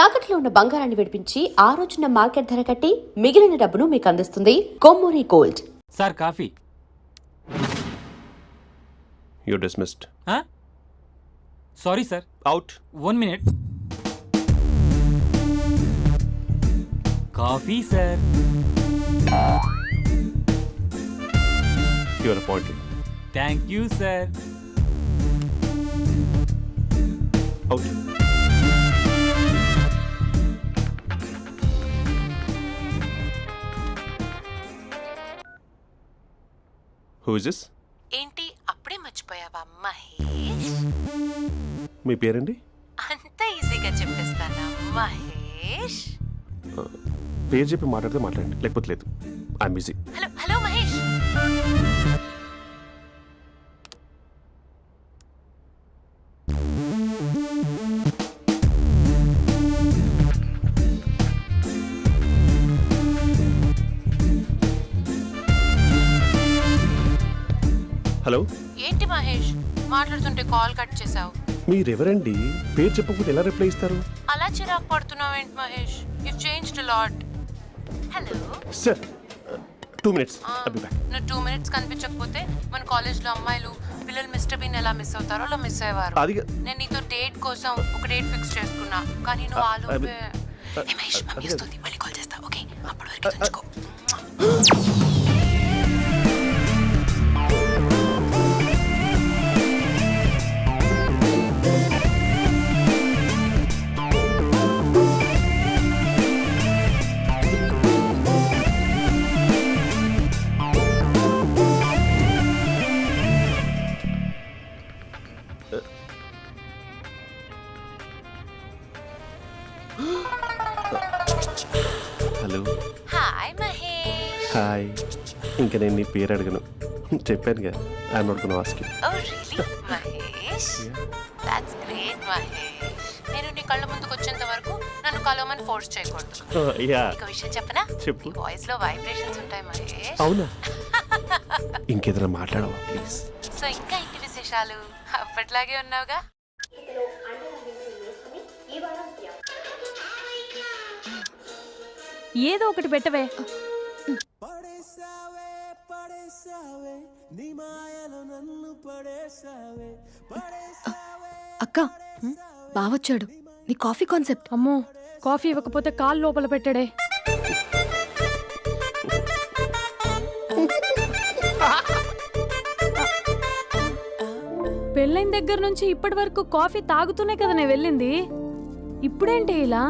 తాకట్లో ఉన్న బంగారాన్ని విడిపించి ఆ రోజున మార్కెట్ ధర కట్టి మిగిలిన డబ్బును మీకు అందిస్తుంది Kommuri gold. Sir coffee. You dismissed. Sorry sir. Out. 1 minute. Coffee sir. You are appointed. Thank you sir. Out. Who is this? ఏంటి అప్పుడే మర్చిపోయావా మహేష్? మీ పేరండి? అంత ఈజీగా చెప్పేస్తానా మహేష్? పేరు చెప్పి మాట్లాడితే మాట్లాడండి, లేకపోతే లేదు. I'm busy. Hello hello Mahesh. Hello. ఏంటి మహేష్ మాట్లాడుతుంటే కాల్ కట్ చేసావు? మీరెవరండి? పేరు చెప్పకపోతే ఎలా రిప్లై ఇస్తారు? అలా చిరాకు పడుతున్నావు ఏంటి Mahesh? You changed a lot. Hello sir 2 minutes. I'll be back. నువ్వు 2 minutes కనిపించకపోతే మన కాలేజ్లో అమ్మాయిలు పిల్లలు మిస్టర్ బీన్ ఎలా మిస్ అవుతారో అలా మిస్ అయ్యేవారు. నేను నీతో డేట్ కోసం ఒక డేట్ ఫిక్స్ చేసుకున్నా, కానీ నువ్వు ఆలోపే. మహేష్ మమ్మీ వస్తుంది, మళ్ళీ కాల్ చేస్తా. ఓకే, అప్పటి వరకు ఉంచుకో. హలో. హాయ్ మహేష్. హాయ్. ఇంకా నేను నీ పేరు అడగను, చెప్పానుగా. I'm not gonna ask you. Oh really Mahesh? That's great Mahesh. నేను నీ కళ్ళ ముందుకు వచ్చేంత వరకు నన్ను కలవమని ఫోర్స్ చేయకూడదు. యా. ఒక విషయం చెప్పనా? చెప్పు. నీ వాయిస్ లో వైబ్రేషన్స్ ఉంటాయి మహేష్. అవునా? ఇంకేదైనా మాట్లాడవా ప్లీజ్? సో ఇంకా ఇంటి విశేషాలు అప్పట్లాగే ఉన్నావుగా? ఏదో ఒకటి పెట్టవే. అక్క బావొచ్చాడు. నీ కాఫీ కాన్సెప్ట్. అమ్మో, కాఫీ ఇవ్వకపోతే కాలు లోపల పెట్టాడే. పెళ్ళైన దగ్గర నుంచి ఇప్పటి వరకు కాఫీ తాగుతూనే కదా నేను వెళ్ళింది. ఇప్పుడేంటి ఇలా?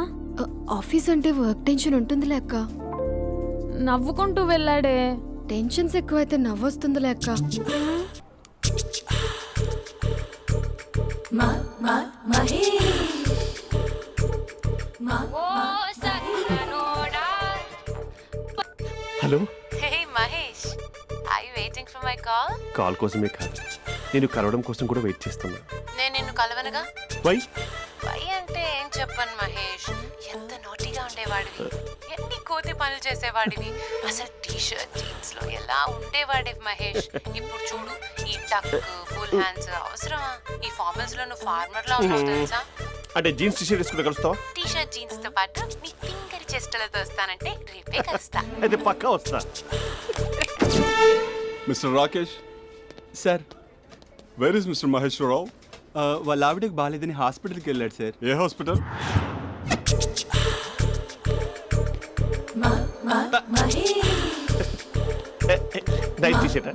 ఆఫీస్ అంటే వర్క్ టెన్షన్ ఉంటుందిలే అక్క. నవ్వుకుంటూ వెళ్ళాడే. టెన్షన్స్ ఎక్కువైతే నవ్వొస్తుందిలే అక్క. Hello. Hey Mahesh, are you waiting for my call? Call కోసమే కాదు, నేను కలవడం కోసం కూడా వెయిట్ చేస్తున్నా. నేను నిన్ను కలవనుగా. వై? వై అంటే ఏం చెప్పను మహేష్. ఎంత నోటీగా ఉండేవాడివి, ఎన్ని కోతి పనులు చేసేవాడివి, అసలు టీ షర్ట్ జీన్స్ లో ఎలా ఉండేవాడివి మహేష్. ఇప్పుడు చూడు, ఈ టక్ ఫుల్ హ్యాండ్స్ అవసరమా? ఈ ఫార్మల్స్ లో నువ్వు ఫార్మర్ లా ఉన్నావు తెలుసా? అంటే జీన్స్ టీ షర్ట్ వేసుకుంటే కలుస్తావా? టీ షర్ట్ జీన్స్ తో పాటు నీ ఫింగర్ చెస్టలతో వస్తానంటే రేపే కలుస్తా. అయితే పక్కా వస్తా. Mister Rakesh sir, where is mister Maheswararao? వాళ్ళ ఆవిడకి బాగాలేదని హాస్పిటల్కి వెళ్ళాడు సార్. ఏ హాస్పిటల్? Night T shirt.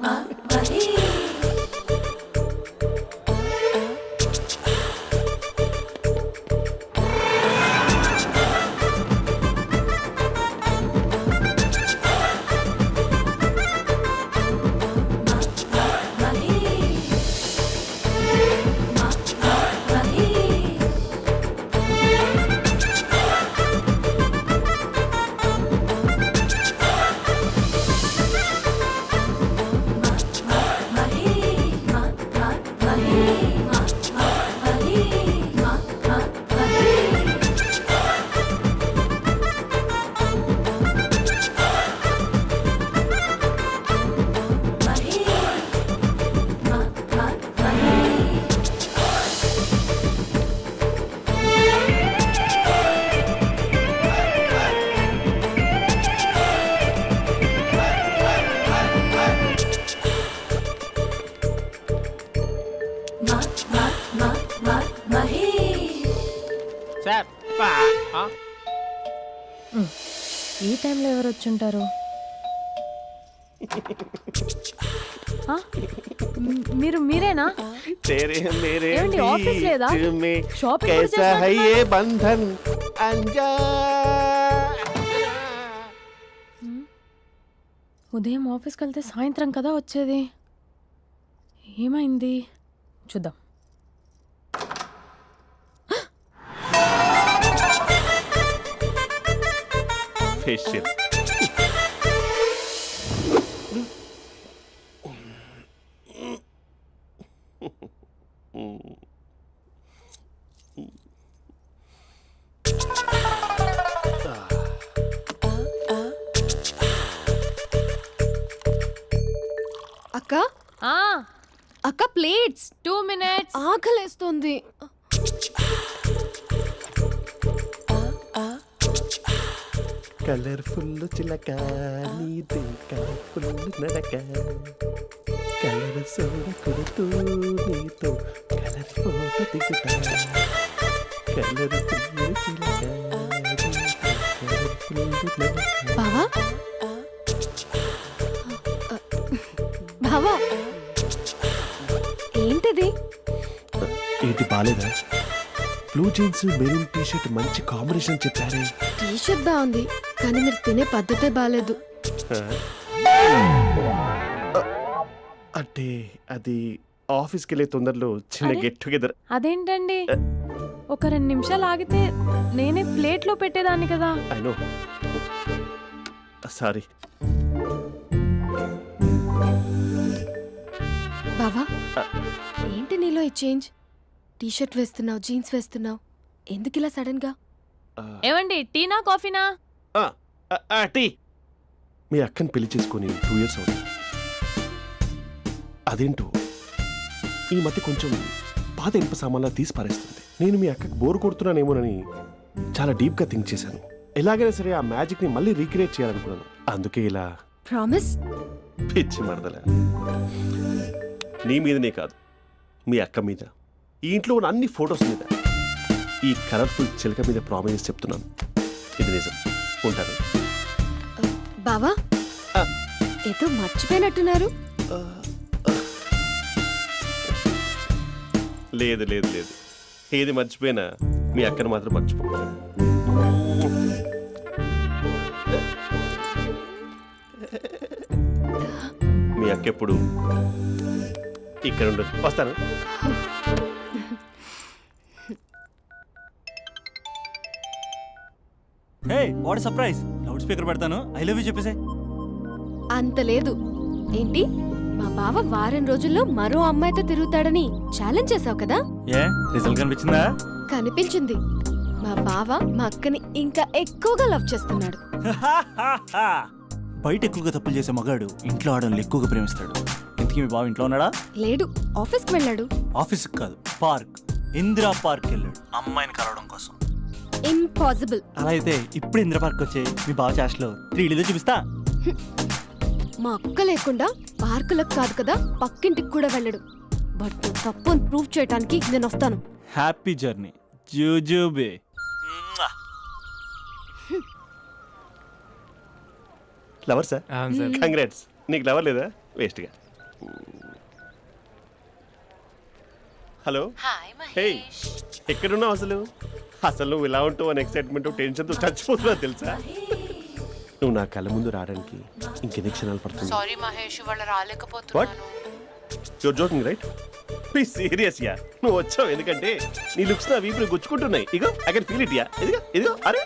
ఈ టైంలో ఎవరు వచ్చుంటారు? ఆ? మీరేనా? तेरे मेरे ఏమండి, ఆఫీస్ లేదా? बीच में షాపింగ్ కూడా कैसा है చేస్తున్నట్టున్నారు? ये बंधन अंजा ఉదయం ఆఫీస్కి వెళ్తే సాయంత్రం కదా వచ్చేది. ఏమైంది చూద్దాం. फेशियल అక్క ఆ, అక్క ప్లేట్స్ 2 minutes. ఆకలేస్తుంది. కలర్ఫుల్ చిలక నీదే కలర్ఫుల్ నడక కలర్ సోడ కొడుతూ నీతో కలర్ ఫోటో దిగుతా కలర్ఫుల్ చిలక కలర్ఫుల్ నడక. బావా బావా ఏంటిది? ఏంటి బాలేదా? Blue jeans maroon T shirt మంచి కాంబినేషన్ చెప్పారే. టీ షర్ట్ బాగుంది కానీ మీరు తినే పద్ధతే బాగాలేదు. అంటే అది ఆఫీస్కి వెళ్ళే తొందరలో చిన్న అరే? Get together. అదేంటండి, ఒక 2 నిమిషాలు ఆగితే నేనే ప్లేట్లో పెట్టేదాన్ని కదా. I know, sorry. బావా ఏంటి నీలో ఈ చేంజ్? టీ షర్ట్ వేస్తున్నావు, జీన్స్ వేస్తున్నావు, ఎందుకు ఇలా సడన్ గా? ఏమండి, టీనా కాఫీనా? టీ. మీ అక్కని పెళ్లి చేసుకొని 2 years అవుతుంది. అదేంటో ఈ మధ్య కొంచెం పాత ఇనుప సామాన్లా తీసి పారేస్తుంది. నేను మీ అక్కకి బోర్ కొడుతున్నానేమోనని చాలా డీప్గా థింక్ చేశాను. ఎలాగైనా సరే ఆ మ్యాజిక్ని మళ్ళీ రీక్రియేట్ చేయాలనుకున్నాను. అందుకే ఇలా ప్రామిస్? పిచ్చి మరదల. నీ మీదనే కాదు, మీ అక్క మీద, ఈ ఇంట్లో ఉన్న అన్ని ఫొటోస్ మీద, ఈ కలర్ఫుల్ చిలక మీద ప్రామిస్ చెప్తున్నాను. ఇది నిజం. ఉంటాను. బావా ఆ. ఏదో మర్చిపోయినట్టున్నారు. లేదు లేదు లేదు, ఏది మర్చిపోయినా మీ అక్కను మాత్రం మర్చిపో. మీ అక్క ఎప్పుడు ఇక్కడ ఉండదు. వస్తాను. Hey what surprise. Loud speaker పెడతాను, ఐ లవ్ యూ చెప్పేసే. అంత లేదు. ఏంటి, మా బావ వారం రోజుల్లో మరో అమ్మాయితో తిరుగుతాడని ఛాలెంజ్ చేసావు కదా? ఏ రిజల్ట్ కనిపించిందా? కనిపించింది. మా బావ మా అక్కని ఇంకా ఎక్కువగా లవ్ చేస్తున్నాడు. బయట ఎక్కువగా తప్పులు చేసే మగాడు ఇంట్లో ఆడవాళ్ళు ఎక్కువగా ప్రేమిస్తాడు. ఇంతకీ మీ బావ ఇంట్లో ఉన్నాడా? లేడు, ఆఫీస్కి వెళ్ళాడు. ఆఫీస్కి కాదు, పార్క్, ఇందిరా పార్క్ వెళ్ళాడు అమ్మాయిని కలవడం కోసం. ఇంపాసిబుల్. అలా అయితే ఇప్పుడు ఇందిరా పార్క్ వచ్చే మీ బావ చాష్లో 3Dలో చూపిస్తా. మా అక్క లేకుండా పార్కులకు కాదు కదా పక్కింటికి కూడా వెళ్ళడు. బట్ నువ్వు తప్పు అని ప్రూవ్ చేయడానికి నేను వస్తాను. హ్యాపీ జర్నీ జూజూబే. Lover sir, congrats. నీకు లవర్ లేదా? వేస్ట్గా. హలో. Hi hey, Mahesh. ఎక్కడున్నావు అసలు? అసలు నువ్వు ఇలా ఉంటావు అని ఎక్సైట్మెంట్ టెన్షన్తో చచ్చిపోతున్నావు తెలుసా? నువ్వు నా కళ్ళ ముందు రావడానికి ఇంకెన్ని క్షణాలు పడుతుంది? సారీ మహేష్, ఇవాళ రాలేకపోతున్నాను. Your joking right? Please serious ya. నువ్వు వచ్చావు ఎందుకంటే నీ లుక్స్ నా వీపుని గుచ్చుకుంటున్నాయి. ఇగో I can feel it ya. ఇదిగో ఇదిగో. అరే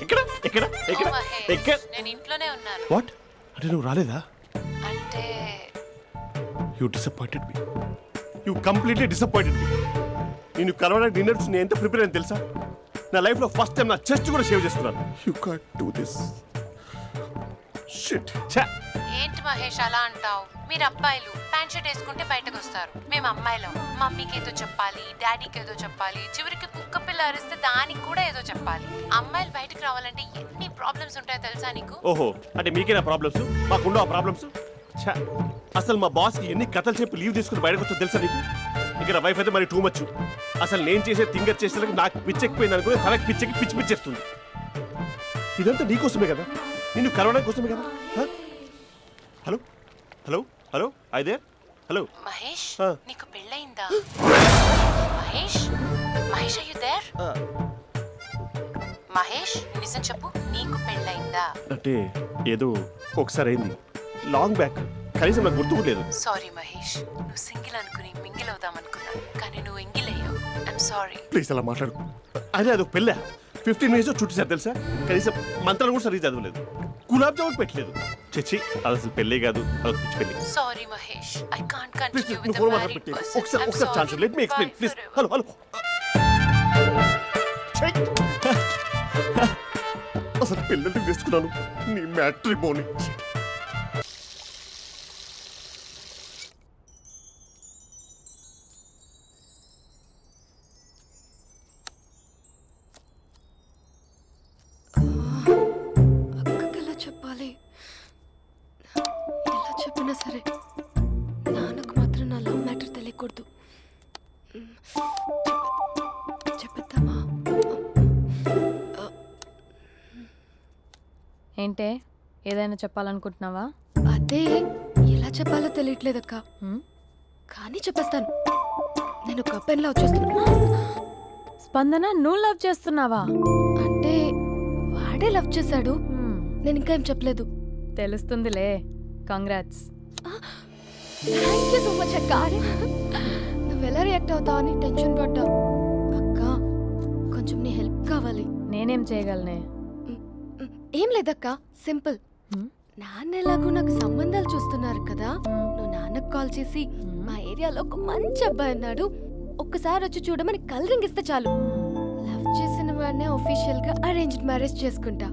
ఎక్కడ ఎక్కడ ఎక్కడ ఓ మహేష్, ఎక్కడ? నేను ఇంట్లోనే ఉన్నాను. వాట్ అంటే నువ్వు రాలేదా? అంటే you disappointed me. You completely disappointed me. నేను కలవడానికి డిన్నర్స్ నేను ఎంత ప్రిపేర్ అని తెలుసా? నా లైఫ్లో ఫస్ట్ టైం నా చెస్ట్ కూడా సేవ్ చేసుకున్నాను. You can't do this. Shit. ఛా. ఏంటి మహేష్ అలా అంటావు? మీరు అబ్బాయిలు ప్యాంట్ షర్ట్ వేసుకుంటే బయటకు వస్తారు. మేము అమ్మాయిలం, మమ్మీకి ఏదో చెప్పాలి, డాడీకి ఏదో చెప్పాలి, చివరికి కుక్క పిల్ల అరిస్తే దానికి కూడా ఏదో చెప్పాలి. అమ్మాయిలు బయటకు రావాలంటే ఎన్ని ప్రాబ్లమ్స్ ఉంటాయో తెలుసా నీకు? ఓహో, అంటే మీకేనా ప్రాబ్లమ్స్? మాకుండా ప్రాబ్లమ్స్? ఛా, అసలు మా బాస్కి ఎన్ని కథలు చెప్పి లీవ్ తీసుకుని బయటకు వచ్చా తెలుసా నీకు? ఇక్కడ వైఫ్ అయితే మరి టూ మచ్. అసలు నేను చేసే థింగర్ చేసేందుకు నాకు పిచ్చెక్కిపోయింది అనుకుని తనకి పిచ్చెక్కి పిచ్చి పిచ్చేస్తుంది. ఇదంతా నీకోసమే కదా, నిన్ను కరోనా కోసమే కదా. హ? హలో హలో హలో అయితే హలో మహేష్ ఆ. నీకు పెళ్ళయిందా? Mahesh Mahesh are you there? మహేష్ నిజం చెప్పు, నీకు పెళ్ళయిందా? అంటే ఏదో ఒకసారి అయింది, లాంగ్ బ్యాక్, కనీసం నాకు గుర్తు కూడా లేదు. సారీ మహేష్, నువ్వు సింగిల్ అనుకుని మింగిల్ అవుదాం అనుకున్నా, కానీ నువ్వు ఎంగిల్ అయ్యావు. I'm sorry. ప్లీజ్ అలా మాట్లాడు. అదే అదొక పెళ్ళ 15 మినిట్స్ చుట్టూ సార్ తెలుసా, కనీసం మంత్రాలు కూడా సరిగ్గా చదవలేదు, గులాబ్ జామున్ పెట్టలేదు. చచ్చి అది అసలు పెళ్ళే కాదు, అదొక పిచ్చి పెళ్ళి. Sorry Mahesh, I can't please continue నువ్వు విత్ ద ఫోన్ మ్యారీడ్ మాట్లాడి పర్సన్. ఒకసారి ఒకసారి chance let me explain please. Hello hello అసలు పెళ్ళంటే తీసుకున్నాను నీ మ్యాట్రిమోని. అక్కకి ఎలా చెప్పాలి? ఎలా చెప్పినా సరే నాన్నకు మాత్రం నా లవ్ మ్యాటర్ తెలియకూడదు. చెప్పేద్దామా? ఏంటే ఏదైనా చెప్పాలనుకుంటున్నావా? అదే ఎలా చెప్పాలో తెలియట్లేదక్క, హ్మ్? కానీ చెప్పేస్తాను. నేను ఒక అబ్బాయిలా వచ్చేస్తున్నా. స్పందన నువ్వు లవ్ చేస్తున్నావా? అంటే వాడే లవ్ చేశాడు, హ్మ్, నేను ఇంకా ఏం చెప్పలేదు. తెలుస్తుందిలే. కంగ్రాట్స్. థ్యాంక్ యూ సో మచ్ అక్క. నువ్వు ఎలా రియాక్ట్ అవుతావు అని టెన్షన్ పడ్డా. అక్క కొంచెం నీ హెల్ప్ కావాలి. నేనేం చేయగలనే? ఏం లేదక్క, సింపుల్. హ్మ్? నాన్న ఎలాగో నాకు సంబంధాలు చూస్తున్నారు కదా, నువ్వు నాన్నకు కాల్ చేసి మా ఏరియాలో ఒక మంచి అబ్బాయి అన్నాడు, ఒక్కసారి వచ్చి చూడమని కలరింగ్ ఇస్తే చాలు. లవ్ చేసిన వాడినే ఒఫీషియల్ గా అరేంజ్డ్ మ్యారేజ్ చేసుకుంటా.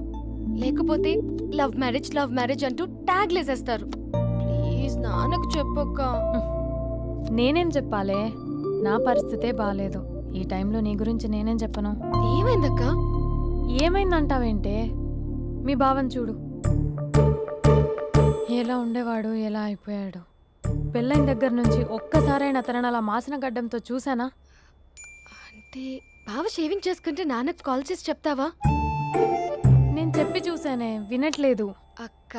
లేకపోతే లవ్ మ్యారేజ్ అంటూ ట్యాగ్ లేసేస్తారు. ప్లీజ్ నాన్నకు చెప్పక్క. నేనేం చెప్పాలే? నా పరిస్థితే బాలేదు. ఈ టైంలో నీ గురించి నేనేం చెప్పను? ఏమైందక్క? ఏమైందంటావేంటే? మీ భావం చూడు, ఎలా ఉండేవాడు, ఎలా అయిపోయాడు. పెళ్ళైన దగ్గర నుంచి ఒక్కసారైనా తనని అలా మాసిన గడ్డంతో చూసానా? అంటే బావ షేవింగ్ చేసుకుంటే నాన్నకు కాల్ చేసి చెప్తావా? నేను చెప్పి చూసానే, వినట్లేదు. అక్క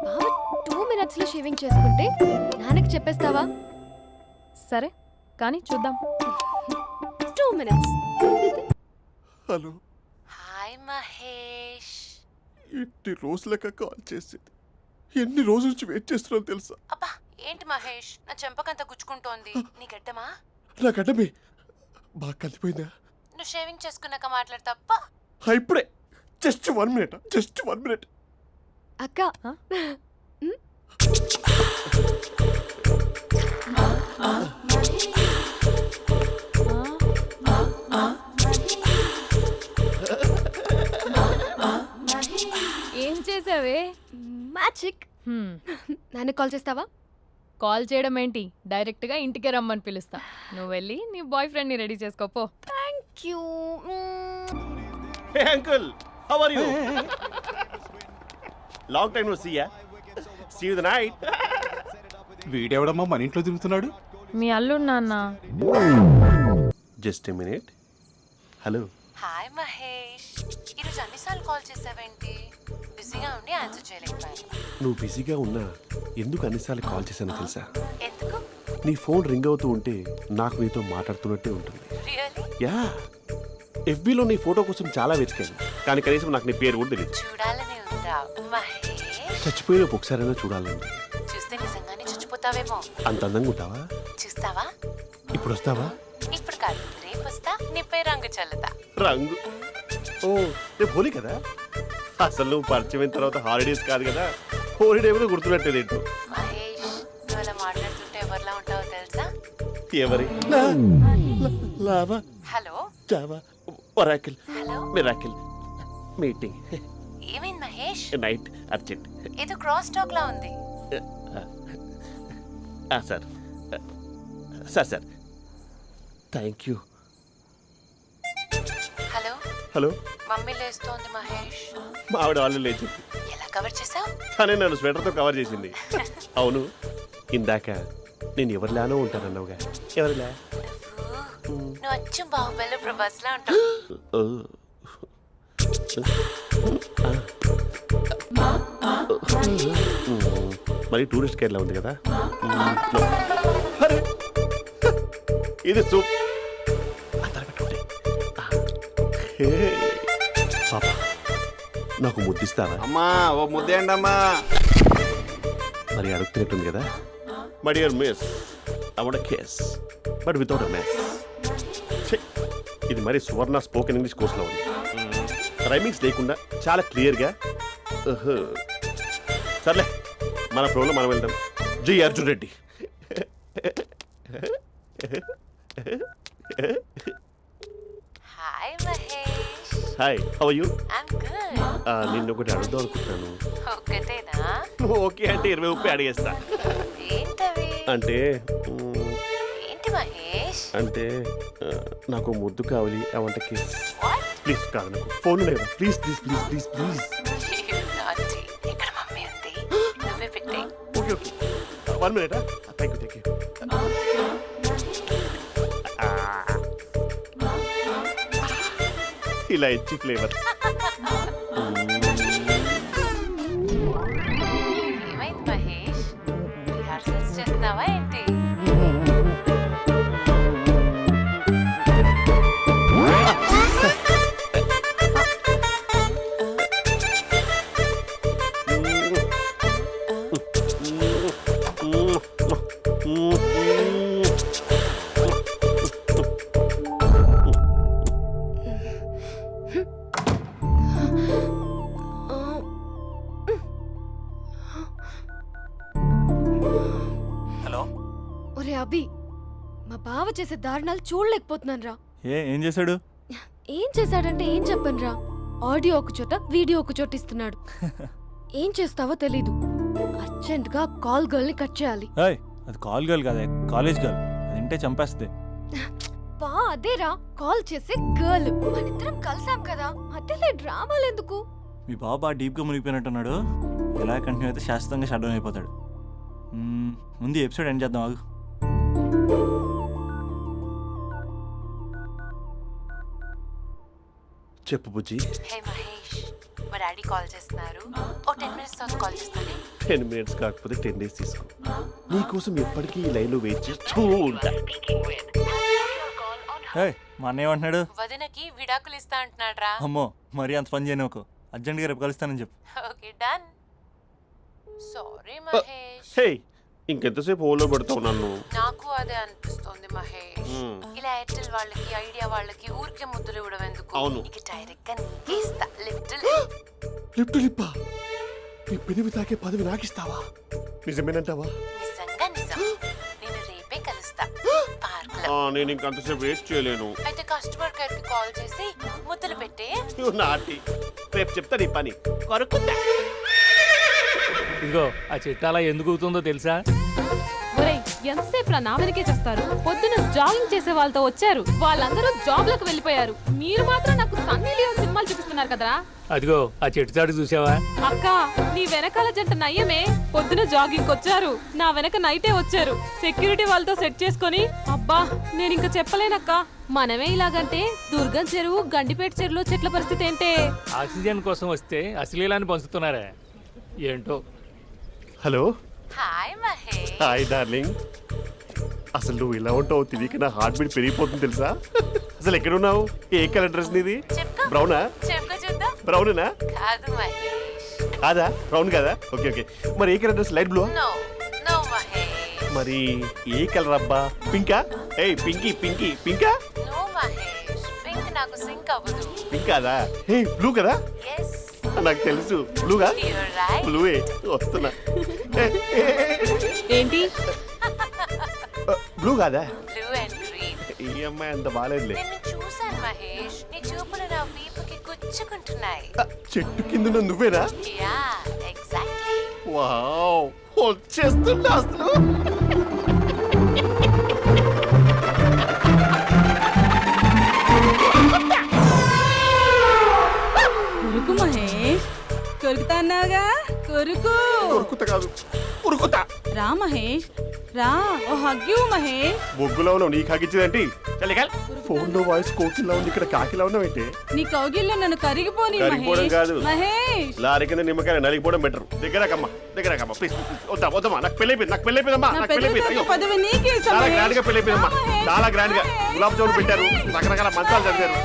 బావ 2 minutes లో షేవింగ్ చేసుకుంటే నాన్నకి చెప్పేస్తావా? సరే కానీ చూద్దాం. 2 minutes. Hello, hi Mahesh. ఎన్ని రోజులక కాల్ చేసేది, ఎన్ని రోజుల నుంచి వెయిట్ చేస్తున్నాను తెలుసా? అబ్బా ఏంటి మహేష్, నా చెంపకంత గుచ్చుకుంటోంది. నీ గడ్డమా? నా గడ్డమే బాగా కలిపోయిందా? నువ్వు షేవింగ్ చేసుకున్నాక మాట్లాడు తప్ప. ఇప్పుడే జస్ట్ 1 minute. అక్క ఏం చేసావే? మ్యాజిక్. నాన్నకు కాల్ చేస్తావా? కాల్ చేయడం ఏంటి, డైరెక్ట్గా ఇంటికే రమ్మని పిలుస్తా. నువ్వు వెళ్ళి నీ బాయ్ ఫ్రెండ్ని రెడీ చేసుకోపో. Thank you. Hey uncle, how are you? Long time no see ya. See you the night. వీడెవడమ్మా మన ఇంట్లో తిరుగుతున్నాడు? మీ అల్లుడు నాన్న. Just a minute. Hello. Hi Mahesh, ఈరోజు అన్నిసార్లు కాల్ చేసావేంటి? బిజీగా ఉండి ఆన్సర్ చేయలేకపోయాను. నువ్వు బిజీగా ఉన్నా ఎందుకు అన్నిసార్లు కాల్ చేశానో తెలుసా? ఎందుకు? నీ ఫోన్ రింగ్ అవుతూ ఉంటే నాకు నీతో మాట్లాడుతున్నట్టే ఉంటుంది. రియల్లీ? యా, ఎఫ్బీలో నీ ఫోటో కోసం చాలా వెతికాను, కానీ కనీసం నాకు నీ పేరు కూడా తెలియదు. చూడాలని ఉందా మహేష్? చచ్చిపోయిన ఒకసారైనా చూడాలండి. చూస్తే నిజంగానే చచ్చిపోతావేమో. అంత అందంగా ఉంటావా? చూస్తావా? ఇప్పుడు వస్తావా? ఇప్పుడు కాదు, రేపు వస్తా, నీపై రంగు చల్లుతా. రంగు? ఓ, రేపు హోలీ కదా. అసలు నువ్వు పరిచయం అయిన తర్వాత హాలిడేస్ కాదు కదా, హోలిడే కూడా గుర్తున్నట్టేది ఏంటో. మహేష్, నువ్వు అలా మాట్లాడుతుంటే ఎవరిలా ఉంటావో తెలుసా? ఎవరి? Lava, hello java, oracle, hello, miracle, meeting, ఏమైంది మహేష్? Night, urgent. ఏదో క్రాస్ టాక్ లా ఉంది. Sir thank you. Hello, hello, mummy లేస్తోంది మహేష్. మా ఆవిడ వాళ్ళు లేచి ఎలా కవర్ చేసావు? తనే నన్ను స్వెటర్తో కవర్ చేసింది. అవును, ఇందాక నేను ఎవరిలానో ఉంటానన్నావుగా, ఎవరిలా? నువ్వు అచ్చం బాహుబలి ప్రభాస్ లా ఉంటావు. ఓ. మరి టూరిస్ట్ కేర్లా ఉంది కదా. అరే, ఇది సూప్. పాప, నాకు ముద్దిస్తావా? అమ్మా ఓ ముద్దేయండి అమ్మా. మరి అడుగుతున్నట్టుంది కదా. My dear miss, I want kiss but without a mess. ఇది మరి సువర్ణ స్పోకెన్ ఇంగ్లీష్ కోర్సులో ఉంది. రైమింగ్స్ లేకుండా చాలా క్లియర్గా. సర్లే, మన ప్రోలో మనం వెళ్దాం. జి Arjun Reddy. Hi Mahesh. Hi, how are you? I'm good. నిన్ను ఒకటి అడుగుదాం అనుకుంటున్నాను. ఒక్కటేనా? ఓకే అంటే 20 రూపాయలు అడిగేస్తా. ఏంటవి? అంటే ఏంటి మహేష్? అంటే నాకు ముద్దు కావాలి. I want kiss. What? Please కాదు, నాకు ఫోన్ లేదా? Please please please please please. నాటి ఇక్కడ మమ్మీ ఉంది, నువ్వే పెట్టే. Okay okay, 1 minute. Thank you. ఇలా ఇచ్చి ఫ్లేవర్. ఏమైంది మహేష్? రిహార్సల్స్ చేస్తున్నావా ఏంటి? హలో. ఒరే అభి, మా బావ చేసే దారుణాలు చూడలేకపోతున్నాను రా. ఏం చేశాడు? ఏం చేశాడంటే ఏం చెప్పను రా. ఆడియో ఒక చోట, వీడియో ఒక చోట ఇస్తున్నాడు. ఏం చేస్తావో తెలీదు. అర్జెంట్ గా కాల్ గర్ల్ ని కట్ చేయాలి. ఏయ్, అది కాల్ గర్ల్ కాదే, కాలేజ్ గర్ల్. అది వింటే చంపేస్తే. బా అదేరా, కాల్ చేసే గర్ల్. మనిద్దరం కలిసాం కదా, మధ్యలో డ్రామాలు ఎందుకు? మీ బాబా డీప్గా మునిగిపోయినట్టున్నాడు. ఎలా కంటిన్యూ అయితే శాశ్వతంగా షట్ డౌన్ అయిపోతాడు. ముందు ఎపిసోడ్ ఎండ్ చేద్దాం, ఆగు. చెప్పు బుజ్జి. హే మహేష్, మా డాడీ కాల్ చేస్తున్నారు. ఓ 10 minutes తర్వాత కాల్ చేస్తాను. 10 minutes కాకపోతే 10 days తీసుకో. నీకోసం ఎప్పటికీ ఈ లైన్లో వెయిట్ చేస్తూ ఉంటా. ఏయ్, మా అన్నయ్య ఏమంటున్నాడు? వదినకి విడాకులు ఇస్తా అంటున్నాడు రా. అమ్మో, మరీ అంత పని చేయను. అర్జెంట్గా రేపు కలుస్తానని చెప్పు. Okay done. సారీ మహేష్. హే, ఇంకెంతసేపు హోల్లో పెడతావు నన్ను? నాకు అదే అనిపిస్తోంది మహేష్. ఇలా ఎయిర్టెల్ వాళ్ళకి, ఐడియా వాళ్ళకి ఊరికే ముద్దులు ఇవ్వడం ఎందుకు? అవును. ఇక డైరెక్ట్ గా నీకే ఇస్తా. లిప్టు లిప్పా, నీ పెదవి తాకే పదవి నాకిస్తావా? నిజమేనంటావా? నిజంగా నిజం. నేను రేపే కలుస్తా పార్క్ లో. నేను ఇంకంతసేపు వెయిట్ చేయలేను. అయితే కస్టమర్ కేర్ కి కాల్ చేసి ముద్దులు పెట్టే. నాటి రేపు చెప్తా నీ పని. కొరుకుందా? ఇదిగో ఆ చెట్టు అలా ఎందుకు అవుతుందో తెలుసా? ఒరేయ్, ఎంతసేపు నా వెనకే చేస్తారు? పొద్దున జాగింగ్ చేసే వాళ్ళతో వచ్చారు, వాళ్ళందరూ జాబ్ లకు వెళ్ళిపోయారు. మీరు మాత్రం నాకు సన్నీ లియోన్ సినిమాలు చూపిస్తున్నారు కదరా. అదిగో ఆ చెట్టు చాటు చూసావా? అక్క, నీ వెనకాల జంట నయ్యమే. పొద్దున జాగింగ్ వచ్చారు, నా వెనక నైటే వచ్చారు. సెక్యూరిటీ వాళ్ళతో సెట్ చేసుకొని, అబ్బా నేను ఇంకా చెప్పలేనక్క. మనమే ఇలాగంటే దుర్గం చెరువు, గండిపేట చెరువులో చెట్ల పరిస్థితి ఏంటే? ఆక్సిజన్ కోసం వస్తే అశ్లీలాన్ని పంచుతున్నారా ఏంటో. Hello. Hi Mahesh. Hi darling. అసలు నువ్వు ఇలా ఉంటావు తెలియక నా హార్ట్ బీట్ పెరిగిపోతుంది తెలుసా? అసలు ఎక్కడున్నావు? ఏ కలర్ డ్రెస్ నీది? చెప్పుకో. బ్రౌనా? చెప్పుకో చూద్దాం. బ్రౌనేనా? కాదు మహేష్. కాదా? బ్రౌన్ కదా? Okay okay. మరి ఏ colour dress? Light blue? No no Mahesh. మరి ఏ కలర్ అబ్బా? పింకా? ఏయ్ పింకీ పింకీ పింకా? నో మహేష్, పింక్ నాకు సింక్ అవ్వదు. పింక్ కాదా? ఏ బ్లూ కదా? ఎస్, నాకు తెలుసు. బ్లూగా? You're right. బ్లూవే వస్తున్నా. ఏంటి? బ్లూ కాదా? Blue and green. ఈ అమ్మాయి అంత బాగాలేదులే. నిన్ను చూశాను మహేష్, నీ చూపులు నా వీపుకి గుచ్చుకుంటున్నాయి. చెట్టు కింద నువ్వేనా? Yeah, exactly. వావ్, వచ్చేస్తున్నా అసలు. కొరుకుతాన్నావుగా కొరుకు ఉరుకుత కాదు ఉరుకుతా. రా మహేష్ రా ఓ హగ్గు మహేష్ బొగ్గులో ఉన్నావు నీకు హగిచ్చిందేంటి? ఫోన్ లో వాయిస్ కోకిలా ఉంది, ఇక్కడ కాకిలా ఉన్నావు ఏంటి? నీ కౌగిల్లో నన్ను కరిగిపోని కరిగిపోవడం కాదు. మహేష్ లారీ కింద నిమ్మకాయ నలిగిపోవడం బెటర్. దగ్గరకమ్మా ప్లీజ్. వద్దమ్మా, నాకు పెళ్ళైపోయిందమ్మా, నాకు పెళ్ళైపోయింది. అయ్యో, పదవి నీకే ఇస్తా, చాలా మహేష్. గ్రాండ్ గా పెళ్ళైపోయిందమ్మా, చాలా గ్రాండ్ గా గులాబ్ జామున్ పెట్టారు, రకరకాల మంచాలు చదివారు.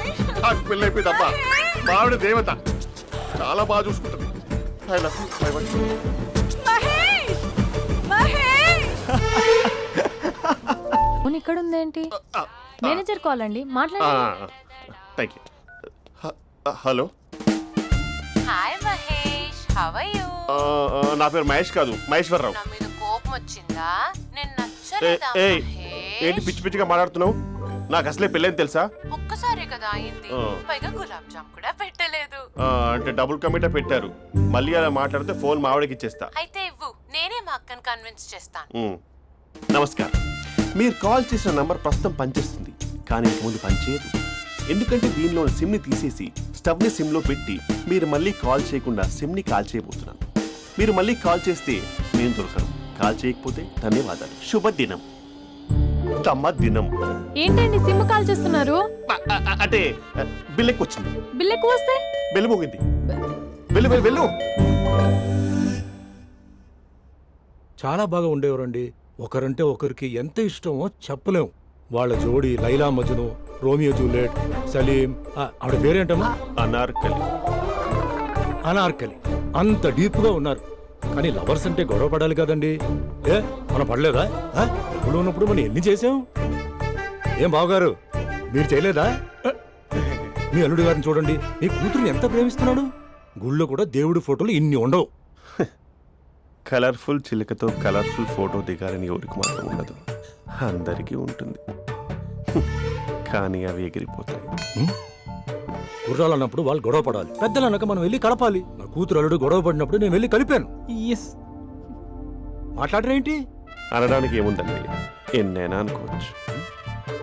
నాకు పెళ్ళైపోయిందమ్మా. మావిడ దేవత, చాలా బాగా చూసుకుంటుంది. I love you, my wife. Mahesh Mahesh phone ఇక్కడ ఉందేంటి? మేనేజర్ కాల్ అండి, మాట్లాడండి. Thank you. Hello, hi Mahesh, how are you? నా పేరు మహేష్ కాదు, మహేశ్వరరావు. నా మీద కోపం వచ్చిందా? నేను నచ్చలేదా ఏయ్, ఏంటి మహేష్? పిచ్చి పిచ్చిగా మాట్లాడుతున్నావు? నాకు అసలే పెళ్ళని తెలుసా? ఒక్కసారి కదా అయింది, ఆ. పైగా గులాబ్ జామ్ కూడా పెట్టలేదు. అంటే డబుల్ కమిటా పెట్టారు. మళ్ళీ అలా మాట్లాడితే ఫోన్ మా ఆవిడకి ఇచ్చేస్తా. అయితే ఇవ్వు, నేనే మా అక్కని కన్విన్స్ చేస్తాను. నమస్కారం. మీరు కాల్ చేసిన నంబర్ ప్రస్తుతం పనిచేస్తుంది, కానీ ఇంక ముందు పనిచేయదు. ఎందుకంటే దీనిలో సిమ్ని తీసేసి స్టవ్ని సిమ్లో పెట్టి మీరు మళ్ళీ కాల్ చేయకుండా సిమ్ని కాల్ చేయబోతున్నాను. మీరు మళ్ళీ కాల్ చేస్తే నేను దొరకను, కాల్ చేయకపోతే ధన్యవాదాలు. శుభదినం. తమ్మ దినం. ఏంటండి సిమ్ కాల్ చేస్తున్నారు? అంటే బిల్ ఎక్కువ వచ్చింది, బిల్ ఎక్కువ వస్తే బెల్లు మోగింది. వెళ్ళు వెళ్ళు వెళ్ళు. చాలా బాగా ఉండేవారండి. ఒకరంటే ఒకరికి ఎంత ఇష్టమో చెప్పలేం. వాళ్ళ జోడి లైలా మజ్ను, రోమియో జూలియట్, సలీం, ఆవిడ పేరేంటమ్మా? అనార్కలి. అనార్కలి. అంత డీప్ గా ఉన్నారు. కానీ లవర్స్ అంటే గొడవ పడాలి కదండి. ఏ మనం పడలేదా? ఎప్పుడు ఉన్నప్పుడు మనం ఎన్ని చేసాం? ఏం బావగారు, మీరు చేయలేదా? మీ అల్లుడి గారిని చూడండి, మీ కూతురుని ఎంత ప్రేమిస్తున్నాడు. గుళ్ళో కూడా దేవుడి ఫోటోలు ఇన్ని ఉండవు. కలర్ఫుల్ చిలుకతో కలర్ఫుల్ ఫోటో దిగాలని ఎవరికి మాత్రం ఉండదు, అందరికీ ఉంటుంది. కానీ అవి ఎగిరిపోతాయి. గుర్రాలు అన్నప్పుడు వాళ్ళు గొడవ పడాలి, పెద్దలు అన్నాక మనం వెళ్ళి కలపాలి. నా కూతురు అల్లుడు గొడవ పడినప్పుడు నేను వెళ్ళి కలిపాను. మాట్లాడరేంటి? అనడానికి ఏముందండి, ఎన్నైనా అనుకోవచ్చు.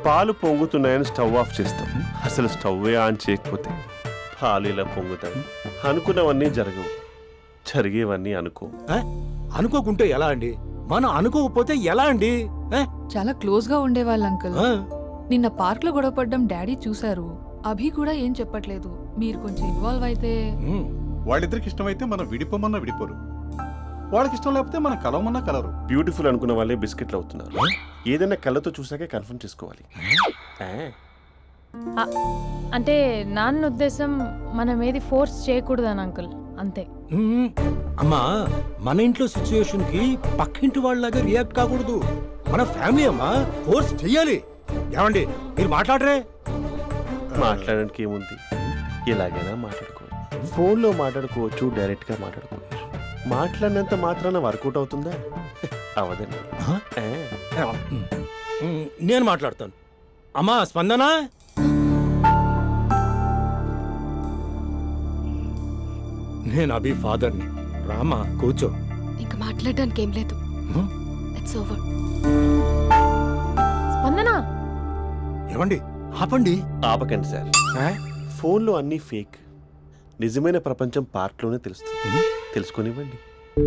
పాలు పొంగుతున్నాయని స్టవ్ ఆఫ్ చేస్తాం, అసలు స్టవ్వే ఆన్ చేయకపోతే పాలు ఇలా పొంగుతాయి. అనుకున్నవన్నీ జరగవు, జరిగేవన్నీ అనుకో. అనుకోకుంటే ఎలా అండి? మనం అనుకోకపోతే ఎలా అండి? చాలా క్లోజ్ గా ఉండేవాళ్ళు అంకుల్. ఆ? నిన్న పార్క్ లో గొడవపడ్డం డాడీ చూశారు. అభి కూడా ఏం చెప్పట్లేదు. మీరు కొంచెం ఇన్వాల్వ్ అయితే. ఉమ్. వాళ్ళిద్దరికి ఇష్టమైతే మనం విడిపోమన్నా విడిపోరు, వాళ్ళకి ఇష్టం లేకపోతే మనం కలవమన్నా కలరు. బ్యూటిఫుల్ అనుకున్న వాళ్ళే బిస్కెట్లు అవుతున్నారు. ఏదైనా కళ్ళతో చూసాకే కన్ఫర్మ్ చేసుకోవాలి. అంటే నాన్న ఉద్దేశం మనం ఏది ఫోర్స్ చేయకూడదని అంకుల్, అంతే. ఉమ్. అమ్మా, మన ఇంట్లో సిచ్యుయేషన్ కి పక్కింటి వాళ్ళలాగా రియాక్ట్ కాకూడదు. మన ఫ్యామిలీ అమ్మా, ఫోర్స్ చెయ్యాలి. ఏమండి మీరు మాట్లాడరే? మాట్లాడడానికి ఏముంది, ఎలాగైనా మాట్లాడుకోవచ్చు. ఫోన్లో మాట్లాడుకోవచ్చు, డైరెక్ట్గా మాట్లాడుకోవచ్చు. మాట్లాడినంత మాత్రాన వర్కౌట్ అవుతుందా? అవదండి. నేను మాట్లాడతాను. అమ్మా స్పందన, నేను అభి ఫాదర్ని. రామా కూర్చో. ఇంకా మాట్లాడడానికి ఏం లేదు. It's over. స్పందన, ఏమండి ఆపండి. ఆపకండి సార్. ఫోన్లో అన్నీ ఫేక్, నిజమైన ప్రపంచం పార్ట్లోనే తెలుస్తుంది. తెలుసుకొనివ్వండి.